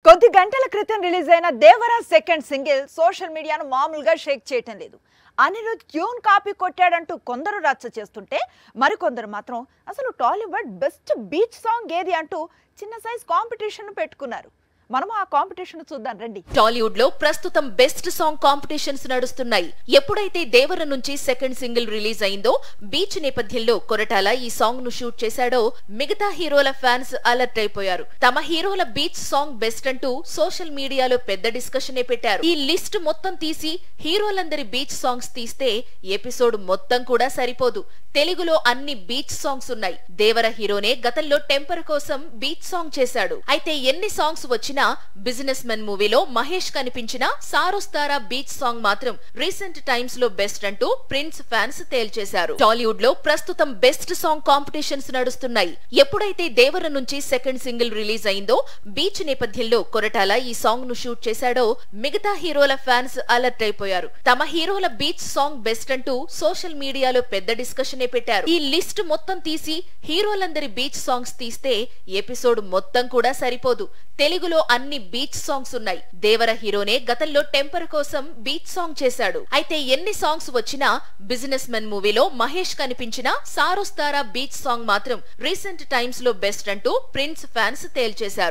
కొద్ది గంటల క్రితం రిలీజ్ అయిన దేవరా సెకండ్ సింగిల్ సోషల్ మీడియాను మామూలుగా షేక్ చేయటం లేదు. అనిరుద్ ట్యూన్ కాపీ కొట్టాడంటూ కొందరు రచ్చ చేస్తుంటే మరికొందరు మాత్రం అసలు టాలీవుడ్ బెస్ట్ బీచ్ సాంగ్ ఏది అంటూ చిన్న సైజ్ కాంపిటీషన్ పెట్టుకున్నారు. మనం ఆ కాంపిటీషన్ చూద్దాం రండి. టాలీవుడ్ లో ప్రస్తుతం బెస్ట్ సాంగ్ కాంపిటీషన్స్ నడుస్తున్నాయి. ఎప్పుడైతే దేవర నుంచి సెకండ్ సింగిల్ రిలీజ్ అయిందో బీచ్ నేపథ్యంలో కొరటాల ఈ సాంగ్ ను షూట్ చేశాడో మిగతా హీరోల ఫ్యాన్స్ అలర్ట్ అయిపోయారు. తమ హీరోల బీచ్ సాంగ్ బెస్ట్ అంటూ సోషల్ మీడియాలో పెద్ద డిస్కషన్ పెట్టారు. ఈ లిస్ట్ మొత్తం తీసి హీరోలందరి బీచ్ సాంగ్స్ తీస్తే ఎపిసోడ్ మొత్తం కూడా సరిపోదు. తెలుగులో అన్ని బీచ్ సాంగ్స్ ఉన్నాయి. దేవర హీరోనే గతంలో టెంపర్ కోసం బీచ్ సాంగ్ చేశాడు. అయితే ఎన్ని సాంగ్స్ వచ్చినా బిజినెస్ మెన్ మూవీలో మహేష్ కనిపించిన సారోస్తారా బీచ్ సాంగ్ మాత్రం రీసెంట్ టైమ్స్ లో బెస్ట్ అంటూ ప్రిన్స్ ఫ్యాన్స్ తేల్చేశారు. టాలీవుడ్ లో ప్రస్తుతం బెస్ట్ సాంగ్ కాంపిటీషన్స్ నడుస్తున్నాయి. ఎప్పుడైతే దేవర నుంచి సెకండ్ సింగిల్ రిలీజ్ అయిందో బీచ్ నేపథ్యంలో కొరటాల ఈ సాంగ్ ను షూట్ చేశాడో మిగతా హీరోల ఫ్యాన్స్ అలర్ట్ అయిపోయారు. తమ హీరోల బీచ్ సాంగ్ బెస్ట్ అంటూ సోషల్ మీడియాలో పెద్ద డిస్కషన్ పెట్టారు. ఈ లిస్ట్ మొత్తం తీసి హీరోలందరి బీచ్ సాంగ్స్ తీస్తే ఎపిసోడ్ మొత్తం కూడా సరిపోదు. తెలుగులో అన్ని బీచ్ సాంగ్స్ ఉన్నాయి. దేవర హీరోనే గతంలో టెంపర్ కోసం బీచ్ సాంగ్ చేశాడు. అయితే ఎన్ని సాంగ్స్ వచ్చినా బిజినెస్ మెన్ మూవీలో మహేష్ కనిపించిన సారోస్తారా బీచ్ సాంగ్ మాత్రం రీసెంట్ టైమ్స్ లో బెస్ట్ అంటూ ప్రిన్స్ ఫ్యాన్స్ తేల్చేశారు.